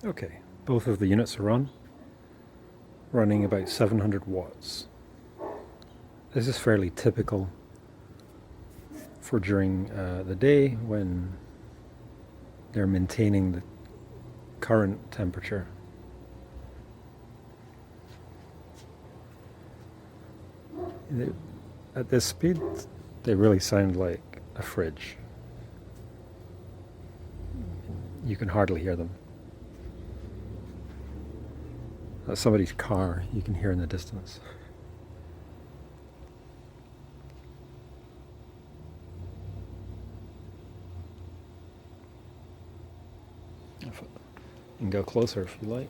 Okay, both of the units are running about 700 watts. This is fairly typical for during the day when they're maintaining the current temperature. At this speed, they really sound like a fridge. You can hardly hear them. That's somebody's car you can hear in the distance. You can go closer if you like.